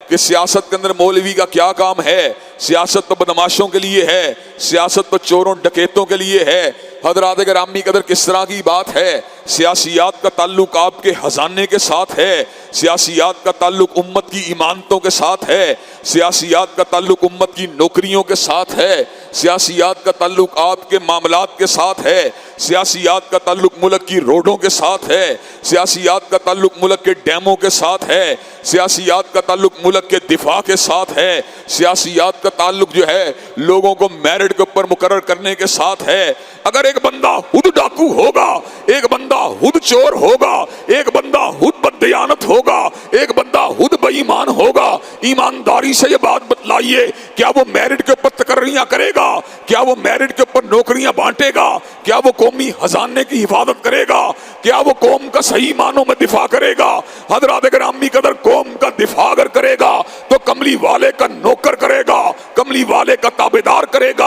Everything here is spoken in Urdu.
کہ سیاست کے اندر مولوی کا کیا کام ہے؟ سیاست تو بدماشوں کے لیے ہے، سیاست تو چوروں ڈکیتوں کے لیے ہے۔ حضرات گرامی قدر کس طرح کی بات ہے؟ سیاسیات کا تعلق آپ کے خزانے کے ساتھ ہے، سیاسیات کا تعلق امت کی ایمانتوں کے ساتھ ہے، سیاسیات کا تعلق امت کی نوکریوں کے ساتھ ہے، سیاسیات کا تعلق آپ کے معاملات کے ساتھ ہے، سیاسیات کا تعلق ملک کی روڈوں کے ساتھ ہے، سیاسیات کا تعلق ملک کے ڈیموں کے ساتھ ہے، سیاسیات کا تعلق ملک کے دفاع کے ساتھ ہے، سیاسیات کا تعلق جو ہے لوگوں کو میرٹ کے اوپر مقرر کرنے کے ساتھ ہے۔ اگر ایک بندہ خود ڈاکو ہوگا، ایک بندہ خود چور ہوگا، ایک بندہ خود بددیانت ہوگا، ایک بندہ خود بے ایمان ہوگا، ایمانداری سے یہ بات بتلائیے، کیا وہ میرٹ کے اوپر تقرریاں کرے گا؟ کیا وہ میرٹ کے اوپر نوکریاں بانٹے گا؟ کیا وہ قومی خزانے کی حفاظت کرے گا؟ کیا وہ قوم کا صحیح معنوں میں دفاع کرے گا؟ حضرات گرامی قدر قوم کا دفاع اگر کرے گا تو کملی والے کا نوکر کرے گا، کملی والے کا تابعدار کرے گا۔